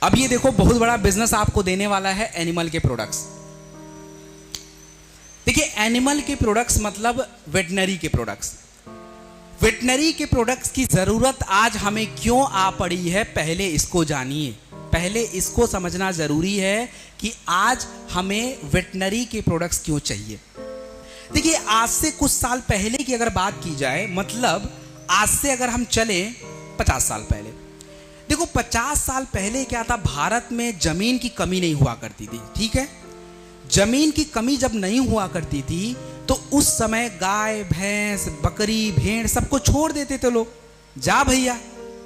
अब ये देखो, बहुत बड़ा बिजनेस आपको देने वाला है एनिमल के प्रोडक्ट्स। देखिए, एनिमल के प्रोडक्ट्स मतलब वेटनरी के प्रोडक्ट्स। वेटनरी के प्रोडक्ट्स की जरूरत आज हमें क्यों आ पड़ी है, पहले इसको जानिए। पहले इसको समझना जरूरी है कि आज हमें वेटनरी के प्रोडक्ट्स क्यों चाहिए। देखिए, आज से कुछ साल पहले की अगर बात की जाए, मतलब आज से अगर हम चले 50 साल पहले, देखो 50 साल पहले क्या था, भारत में जमीन की कमी नहीं हुआ करती थी। ठीक है, जमीन की कमी जब नहीं हुआ करती थी तो उस समय गाय भैंस बकरी भेड़ सबको छोड़ देते थे लोग। जा भैया,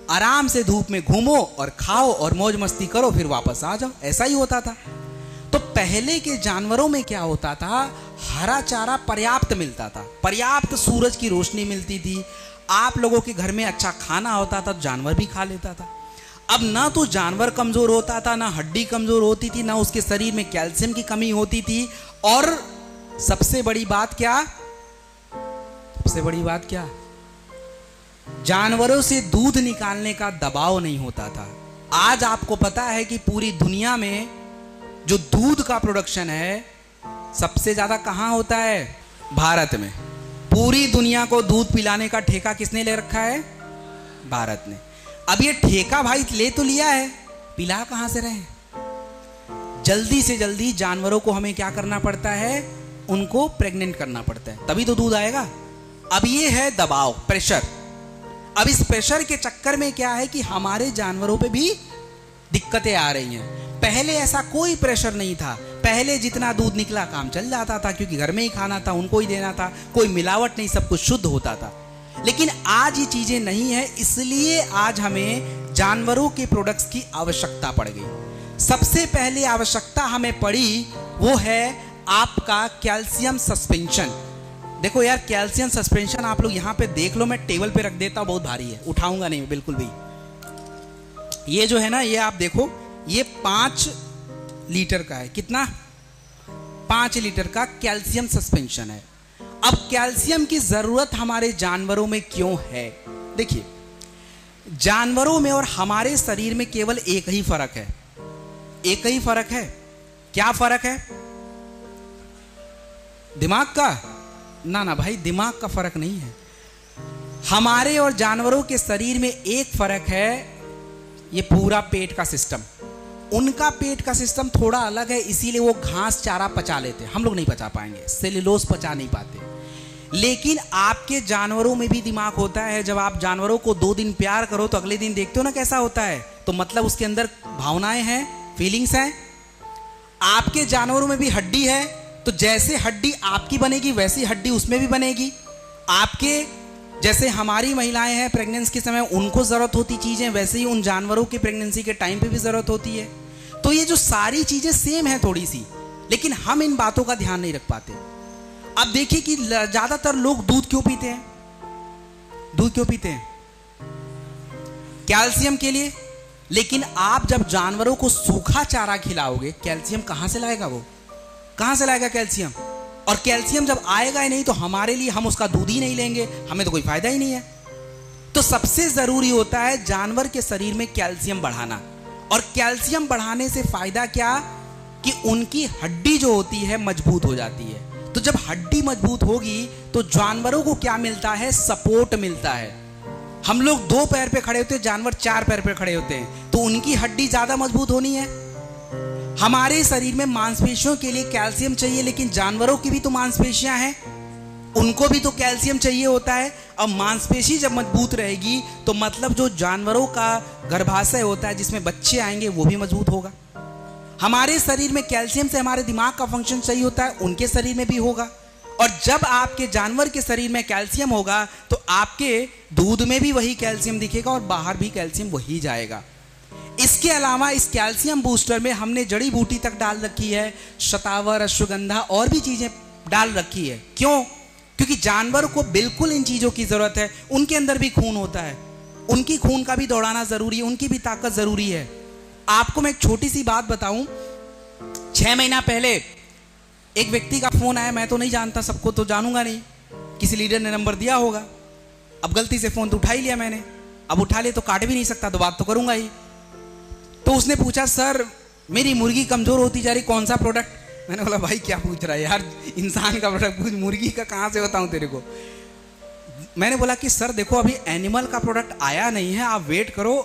आराम से धूप में घूमो और खाओ और मौज मस्ती करो, फिर वापस आ जाओ, ऐसा ही होता था। तो पहले के जानवरों में क्या होता था, हरा चारा पर्याप्त मिलता था, पर्याप्त सूरज की रोशनी मिलती थी, आप लोगों के घर में अच्छा खाना होता था, जानवर भी खा लेता था। अब ना तो जानवर कमजोर होता था, ना हड्डी कमजोर होती थी, ना उसके शरीर में कैल्शियम की कमी होती थी, और सबसे बड़ी बात क्या, सबसे बड़ी बात क्या, जानवरों से दूध निकालने का दबाव नहीं होता था। आज आपको पता है कि पूरी दुनिया में जो दूध का प्रोडक्शन है सबसे ज्यादा कहां होता है, भारत में। पूरी दुनिया को दूध पिलाने का ठेका किसने ले रखा है, भारत ने। अब ये ठेका भाई ले तो लिया है, पिला कहां से रहे। जल्दी से जल्दी जानवरों को हमें क्या करना पड़ता है, उनको प्रेग्नेंट करना पड़ता है, तभी तो दूध आएगा। अब ये है दबाव, प्रेशर। अब इस प्रेशर के चक्कर में क्या है कि हमारे जानवरों पे भी दिक्कतें आ रही हैं। पहले ऐसा कोई प्रेशर नहीं था, पहले जितना दूध निकला काम चल जाता था, क्योंकि घर में ही खाना था, उनको ही देना था, कोई मिलावट नहीं, सब कुछ शुद्ध होता था। लेकिन आज ये चीजें नहीं है, इसलिए आज हमें जानवरों के प्रोडक्ट्स की आवश्यकता पड़ गई। सबसे पहले आवश्यकता हमें पड़ी वो है आपका कैल्शियम सस्पेंशन। देखो यार, कैल्शियम सस्पेंशन आप लोग यहां पे देख लो, मैं टेबल पे रख देता हूं, बहुत भारी है, उठाऊंगा नहीं बिल्कुल भी। ये जो है ना, ये आप देखो, ये 5 लीटर का है। कितना? 5 लीटर का कैल्शियम सस्पेंशन है। अब कैल्शियम की जरूरत हमारे जानवरों में क्यों है? देखिए, जानवरों में और हमारे शरीर में केवल एक ही फर्क है, एक ही फर्क है। क्या फर्क है? दिमाग का? ना ना भाई, दिमाग का फर्क नहीं है। हमारे और जानवरों के शरीर में एक फर्क है, ये पूरा पेट का सिस्टम। उनका पेट का सिस्टम थोड़ा अलग है, इसीलिए वो घास चारा पचा लेते हैं, हम लोग नहीं पचा पाएंगे, सेल्यूलोज पचा नहीं पाते। लेकिन आपके जानवरों में भी दिमाग होता है। जब आप जानवरों को 2 दिन प्यार करो तो अगले दिन देखते हो ना कैसा होता है, तो मतलब उसके अंदर भावनाएं हैं, फीलिंग्स हैं। आपके जानवरों में भी हड्डी है, तो जैसे हड्डी आपकी बनेगी वैसी हड्डी उसमें भी बनेगी। आपके जैसे हमारी महिलाएं हैं प्रेगनेंसी के समय, उनको जरूरत होती चीजें, वैसे ही उन जानवरों की प्रेगनेंसी के टाइम पे भी जरूरत होती है। तो ये जो सारी चीजें सेम है थोड़ी सी, लेकिन हम इन बातों का ध्यान नहीं रख पाते। अब देखिए कि ज्यादातर लोग दूध क्यों पीते हैं? दूध क्यों पीते हैं? कैल्शियम के लिए। लेकिन आप जब जानवरों को सूखा चारा खिलाओगे, कैल्शियम कहां से लाएगा? वो कहां से लाएगा कैल्शियम? और कैल्शियम जब आएगा ही नहीं तो हमारे लिए, हम उसका दूध ही नहीं लेंगे, हमें तो कोई फायदा ही नहीं है। तो सबसे जरूरी होता है जानवर के शरीर में कैल्शियम बढ़ाना। और कैल्शियम बढ़ाने से फायदा क्या, कि उनकी हड्डी जो होती है मजबूत हो जाती है। तो जब हड्डी मजबूत होगी तो जानवरों को क्या मिलता है? सपोर्ट मिलता है। हम लोग 2 पैर पे खड़े होते हैं, जानवर 4 पैर पे खड़े होते हैं, तो उनकी हड्डी ज्यादा मजबूत होनी है। हमारे शरीर में मांसपेशियों के लिए कैल्शियम चाहिए, लेकिन जानवरों की भी तो मांसपेशियां हैं, उनको भी तो कैल्शियम चाहिए होता है। अब मांसपेशी जब मजबूत रहेगी तो मतलब जो जानवरों का गर्भाशय होता है जिसमें बच्चे आएंगे वो भी मजबूत होगा। हमारे शरीर में कैल्शियम से हमारे दिमाग का फंक्शन सही होता है, उनके शरीर में भी होगा। और जब आपके जानवर के शरीर में कैल्शियम होगा तो आपके दूध में भी वही कैल्शियम दिखेगा और बाहर भी कैल्शियम वही जाएगा। इसके अलावा इस कैल्शियम बूस्टर में हमने जड़ी बूटी तक डाल रखी है, शतावर, अश्वगंधा और भी चीजें डाल रखी है। क्यों? क्योंकि जानवर को बिल्कुल इन चीजों की जरूरत है। उनके अंदर भी खून होता है, उनकी खून का भी दौड़ाना जरूरी है, उनकी भी ताकत जरूरी है। आपको मैं एक छोटी सी बात बताऊं, 6 महीना पहले एक व्यक्ति का फोन आया, मैं तो नहीं जानता, सबको तो जानूंगा नहीं, किसी लीडर ने नंबर दिया होगा। अब गलती से फोन तो उठा ही लिया मैंने, अब उठा ले तो काट भी नहीं सकता, तो बात तो करूंगा ही। तो उसने पूछा सर मेरी मुर्गी कमजोर होती जा रही, कौन सा प्रोडक्ट। मैंने बोला भाई क्या पूछ रहा है यार, इंसान का प्रोडक्ट पूछ, मुर्गी का कहाँ से बताऊँ तेरे को। मैंने बोला कि सर देखो अभी एनिमल का प्रोडक्ट आया नहीं है, आप वेट करो,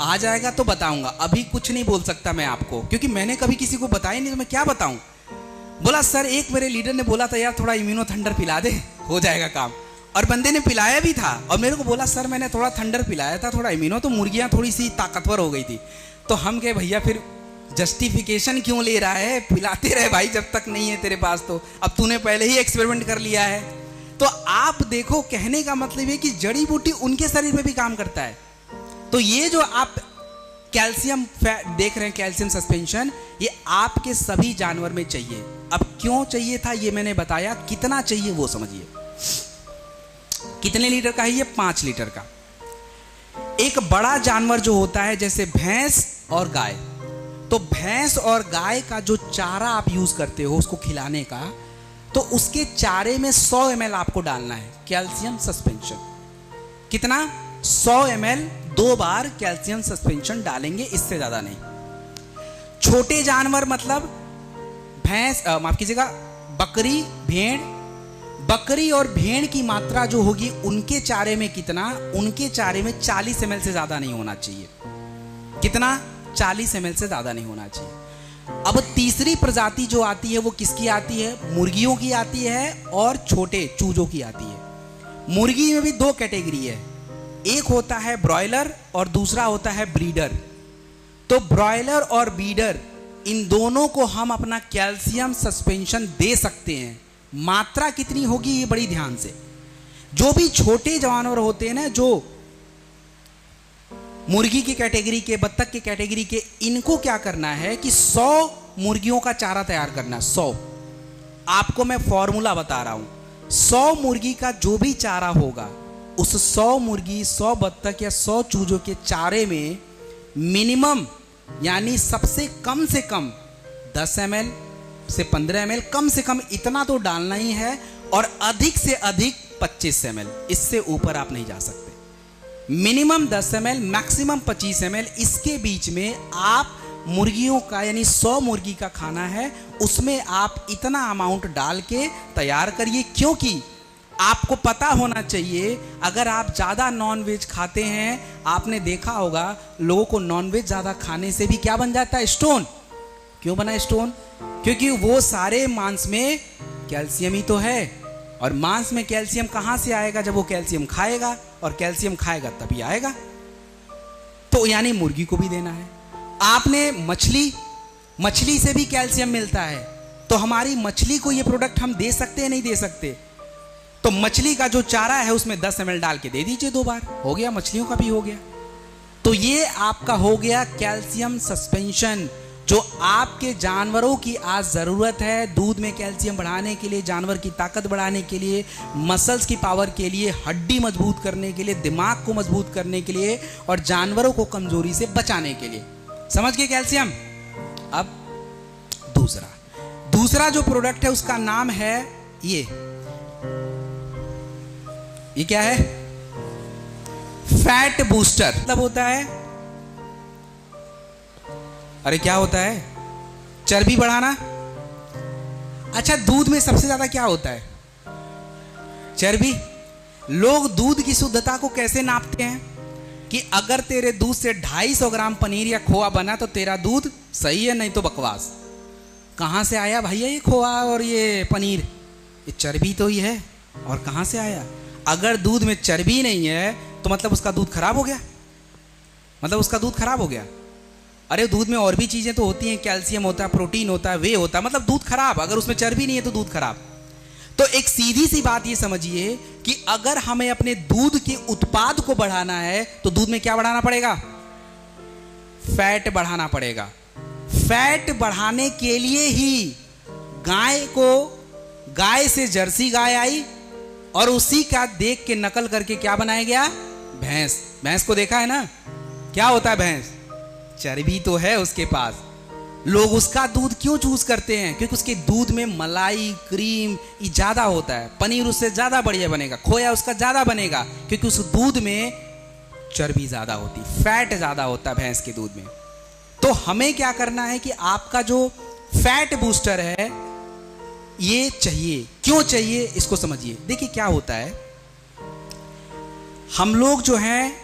आ जाएगा तो बताऊंगा, अभी कुछ नहीं बोल सकता मैं आपको, क्योंकि मैंने कभी किसी को बताया नहीं तो मैं क्या बताऊं। बोला सर एक मेरे लीडर ने बोला था यार थोड़ा इम्यूनो थंडर पिला दे, हो जाएगा काम। और बंदे ने पिलाया भी था और मेरे को बोला सर मैंने थोड़ा थंडर पिलाया था, थोड़ा इम्यूनो, तो मुर्गियां थोड़ी सी ताकतवर हो गई थी। तो हम कहे भैया फिर जस्टिफिकेशन क्यों ले रहा है, पिलाते रहे भाई जब तक नहीं है तेरे पास, तो अब तूने पहले ही एक्सपेरिमेंट कर लिया है। तो आप देखो, कहने का मतलब है कि जड़ी बूटी उनके शरीर में भी काम करता है। तो ये जो आप कैल्शियम देख रहे हैं, कैल्शियम सस्पेंशन, ये आपके सभी जानवर में चाहिए। अब क्यों चाहिए था ये मैंने बताया, कितना चाहिए वो समझिए। कितने लीटर का है ये? 5 लीटर का। एक बड़ा जानवर जो होता है जैसे भैंस और गाय, तो भैंस और गाय का जो चारा आप यूज करते हो उसको खिलाने का, तो उसके चारे में 100 ml आपको डालना है कैल्शियम सस्पेंशन। कितना? 100 ml 2 बार कैल्शियम सस्पेंशन डालेंगे, इससे ज्यादा नहीं। छोटे जानवर मतलब भैंस, माफ कीजिएगा, बकरी, भेड़, बकरी और भेड़ की मात्रा जो होगी उनके चारे में कितना? उनके चारे में 40 ml से ज्यादा नहीं होना चाहिए। कितना? 40 ml से ज्यादा नहीं होना चाहिए। अब तीसरी प्रजाति जो आती है वो किसकी आती है? मुर्गियों की आती है और छोटे चूजों की आती है। मुर्गी में भी 2 कैटेगरी है, एक होता है ब्रॉयलर और दूसरा होता है ब्रीडर। तो ब्रॉयलर और ब्रीडर इन दोनों को हम अपना कैल्शियम सस्पेंशन दे सकते हैं। मात्रा कितनी होगी ये बड़ी ध्यान से। जो भी छोटे जानवर होते हैं ना, जो मुर्गी की कैटेगरी के, बत्तख की कैटेगरी के, इनको क्या करना है कि 100 मुर्गियों का चारा तैयार करना है। 100, आपको मैं फॉर्मूला बता रहा हूं। 100 मुर्गी का जो भी चारा होगा, उस 100 मुर्गी, 100 बत्तख या 100 चूजों के चारे में मिनिमम, यानी सबसे कम से कम 10 ml से 15 ml, कम से कम इतना तो डालना ही है, और अधिक से अधिक 25 ml, इससे ऊपर आप नहीं जा सकते। मिनिमम 10 ml, मैक्सिमम 25 ml, इसके बीच में आप मुर्गियों का, यानी 100 मुर्गी का खाना है, उसमें आप इतना अमाउंट डाल के तैयार करिए। क्योंकि आपको पता होना चाहिए, अगर आप ज़्यादा नॉनवेज खाते हैं, आपने देखा होगा लोगों को नॉनवेज ज़्यादा खाने से भी क्या बन जाता है? स्टोन। क्यों बना स्टोन? क्योंकि वो सारे मांस में कैल्शियम ही तो है, और मांस में कैल्शियम कहाँ से आएगा? जब वो कैल्शियम खाएगा, और कैल्शियम खाएगा तभी आएगा। तो यानी मुर्गी को भी देना है। आपने मछली से भी कैल्शियम मिलता है, तो हमारी मछली को ये प्रोडक्ट हम दे सकते हैं, नहीं दे सकते? तो मछली का जो चारा है उसमें 10 ml डाल के दे दीजिए 2 बार, हो गया, मछलियों का भी हो गया। तो ये आपका हो गया कैल्शियम सस्पेंशन, जो आपके जानवरों की आज जरूरत है। दूध में कैल्शियम बढ़ाने के लिए, जानवर की ताकत बढ़ाने के लिए, मसल्स की पावर के लिए, हड्डी मजबूत करने के लिए, दिमाग को मजबूत करने के लिए, और जानवरों को कमजोरी से बचाने के लिए। समझ गए कैल्शियम? अब दूसरा जो प्रोडक्ट है उसका नाम है ये क्या है? Fat booster. मतलब होता है, अरे क्या होता है? चर्बी बढ़ाना। अच्छा, दूध में सबसे ज्यादा क्या होता है? चर्बी। लोग दूध की शुद्धता को कैसे नापते हैं कि अगर तेरे दूध से 250 ग्राम पनीर या खोआ बना तो तेरा दूध सही है, नहीं तो बकवास। कहां से आया भैया ये खोआ और ये पनीर? ये चर्बी तो ही है। और कहां से आया? अगर दूध में चर्बी नहीं है तो मतलब उसका दूध खराब हो गया, मतलब उसका दूध खराब हो गया। अरे दूध में और भी चीजें तो होती हैं, कैल्शियम होता है, प्रोटीन होता है, वे होता है, मतलब दूध खराब। अगर उसमें चर्बी नहीं है तो दूध खराब। तो एक सीधी सी बात ये समझिए कि अगर हमें अपने दूध के उत्पाद को बढ़ाना है तो दूध में क्या बढ़ाना पड़ेगा? फैट बढ़ाना पड़ेगा। फैट बढ़ाने के लिए ही गाय से जर्सी गाय आई, और उसी का देख के नकल करके क्या बनाया गया? भैंस को देखा है ना, क्या होता है भैंस? चर्बी तो है उसके पास। लोग उसका दूध क्यों चूज करते हैं? क्योंकि उसके दूध में मलाई, क्रीम ये ज्यादा होता है, पनीर उससे ज्यादा बढ़िया बनेगा, खोया उसका ज्यादा बनेगा, क्योंकि उस दूध में चर्बी ज्यादा होती, फैट ज्यादा होता है भैंस के दूध में। तो हमें क्या करना है कि आपका जो फैट बूस्टर है ये चाहिए। क्यों चाहिए इसको समझिए। देखिए क्या होता है, हम लोग जो हैं,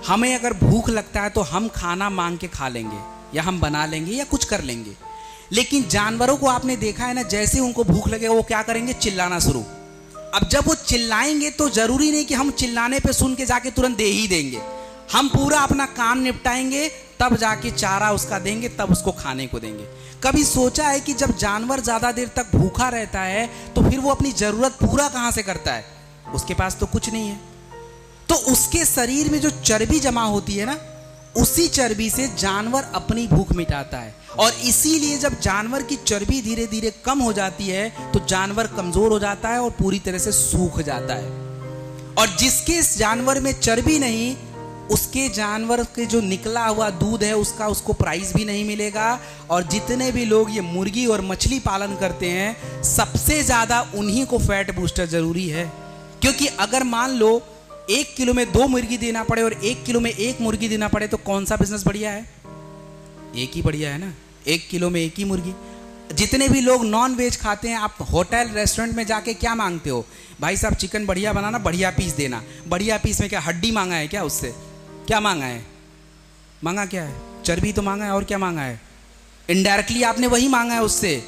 हमें अगर भूख लगता है तो हम खाना मांग के खा लेंगे या हम बना लेंगे या कुछ कर लेंगे। लेकिन जानवरों को आपने देखा है ना, जैसे उनको भूख लगेगा वो क्या करेंगे, चिल्लाना शुरू। अब जब वो चिल्लाएंगे तो जरूरी नहीं कि हम चिल्लाने पे सुन के जाके तुरंत दे ही देंगे। हम पूरा अपना काम निपटाएंगे, तब जाके चारा उसका देंगे, तब उसको खाने को देंगे। कभी सोचा है कि जब जानवर ज्यादा देर तक भूखा रहता है तो फिर वो अपनी जरूरत पूरा कहां से करता है? उसके पास तो कुछ नहीं है। तो उसके शरीर में जो चर्बी जमा होती है ना, उसी चर्बी से जानवर अपनी भूख मिटाता है। और इसीलिए जब जानवर की चर्बी धीरे धीरे कम हो जाती है तो जानवर कमजोर हो जाता है और पूरी तरह से सूख जाता है। और जिसके जानवर में चर्बी नहीं, उसके जानवर के जो निकला हुआ दूध है उसका उसको प्राइस भी नहीं मिलेगा। और जितने भी लोग ये मुर्गी और मछली पालन करते हैं, सबसे ज्यादा उन्हीं को फैट बूस्टर जरूरी है। क्योंकि अगर मान लो 1 किलो में 2 मुर्गी देना पड़े और 1 किलो में 1 मुर्गी देना पड़े, तो कौन सा बिजनेस बढ़िया है? एक ही बढ़िया है ना, 1 किलो में 1 ही मुर्गी। जितने भी लोग नॉन वेज खाते हैं, आप होटल रेस्टोरेंट में जाके क्या मांगते हो? भाई साहब चिकन बढ़िया बनाना, बढ़िया पीस देना। बढ़िया पीस में क्या हड्डी मांगा है क्या? उससे क्या मांगा है? मांगा क्या है? चर्बी तो मांगा है। और क्या मांगा है? इनडायरेक्टली आपने वही मांगा है उससे।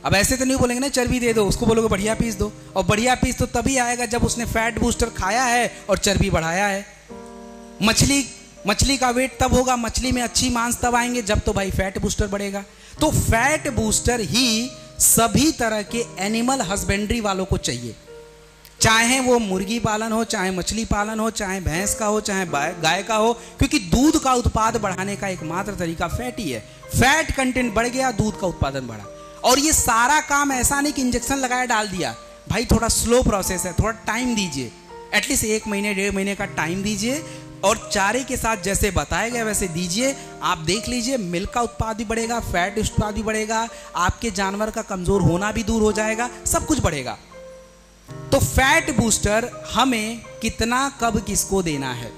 अब ऐसे तो नहीं बोलेंगे ना चर्बी दे दो, उसको बोलोगे बढ़िया पीस दो। और बढ़िया पीस तो तभी आएगा जब उसने फैट बूस्टर खाया है और चर्बी बढ़ाया है। मछली का वेट तब होगा, मछली में अच्छी मांस तब आएंगे जब तो भाई फैट बूस्टर बढ़ेगा। तो फैट बूस्टर ही सभी तरह के एनिमल हस्बेंड्री वालों को चाहिए, चाहे वो मुर्गी पालन हो, चाहे मछली पालन हो, चाहे भैंस का हो, चाहे गाय का हो। क्योंकि दूध का उत्पाद बढ़ाने का एकमात्र तरीका फैट ही है। फैट कंटेंट बढ़ गया, दूध का उत्पादन बढ़ा। और ये सारा काम ऐसा नहीं कि इंजेक्शन लगाया डाल दिया। भाई थोड़ा स्लो प्रोसेस है, थोड़ा टाइम दीजिए। एटलीस्ट 1 महीने 1.5 महीने का टाइम दीजिए और चारे के साथ जैसे बताया गया वैसे दीजिए। आप देख लीजिए, मिल्क का उत्पाद भी बढ़ेगा, फैट उत्पाद भी बढ़ेगा, आपके जानवर का कमजोर होना भी दूर हो जाएगा, सब कुछ बढ़ेगा। तो फैट बूस्टर हमें कितना कब किसको देना है?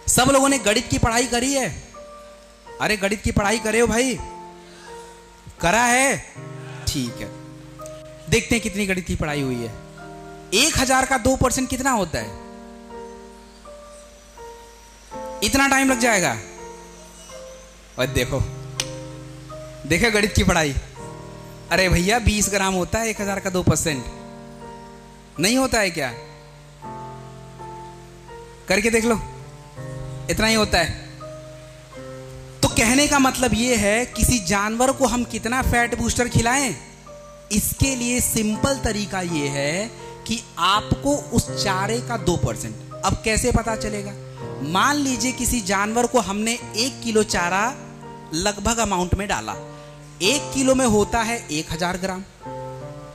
सब लोगों ने गणित की पढ़ाई करी है? अरे गणित की पढ़ाई करे हो भाई? करा है? ठीक है, देखते हैं कितनी गणित की पढ़ाई हुई है। 1000 का 2% कितना होता है? इतना टाइम लग जाएगा? और देखो गणित की पढ़ाई। अरे भैया 20 ग्राम होता है 1000 का 2%। नहीं होता है क्या? करके देख लो, इतना ही होता है। तो कहने का मतलब यह है, किसी जानवर को हम कितना फैट बूस्टर खिलाएं, इसके लिए सिंपल तरीका यह है कि आपको उस चारे का 2%। अब कैसे पता चलेगा? मान लीजिए किसी जानवर को हमने 1 किलो चारा लगभग अमाउंट में डाला। 1 किलो में होता है 1000 ग्राम,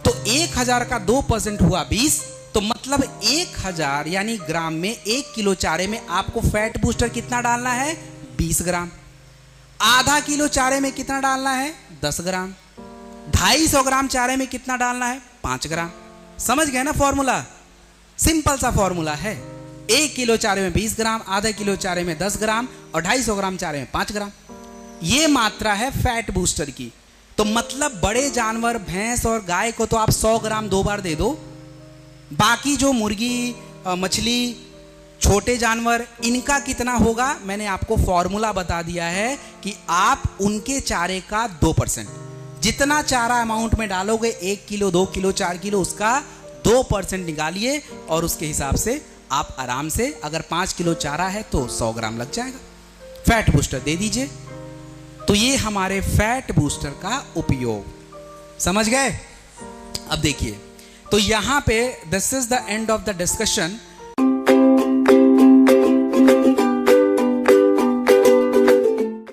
तो 1000 का 2% हुआ 20। तो मतलब 1000 यानी ग्राम में 1 किलो चारे में आपको फैट बूस्टर कितना डालना है? 20 ग्राम। आधा किलो चारे में कितना डालना है? 10 ग्राम। 250 ग्राम चारे में कितना डालना है? 5 ग्राम। समझ गए ना फॉर्मूला? सिंपल सा फॉर्मूला है। 1 किलो चारे में 20 ग्राम, आधा किलो चारे में 10 ग्राम और 250 ग्राम चारे में 5 ग्राम। ये मात्रा है फैट बूस्टर की। तो मतलब बड़े जानवर भैंस और गाय को तो आप 100 ग्राम 2 बार दे दो। बाकी जो मुर्गी मछली छोटे जानवर, इनका कितना होगा मैंने आपको फॉर्मूला बता दिया है कि आप उनके चारे का 2%, जितना चारा अमाउंट में डालोगे 1 किलो 2 किलो 4 किलो, उसका 2% निकालिए और उसके हिसाब से आप आराम से, अगर 5 किलो चारा है तो 100 ग्राम लग जाएगा, फैट बूस्टर दे दीजिए। तो ये हमारे फैट बूस्टर का उपयोग, समझ गए? अब देखिए, तो यहां पे this is the end of the discussion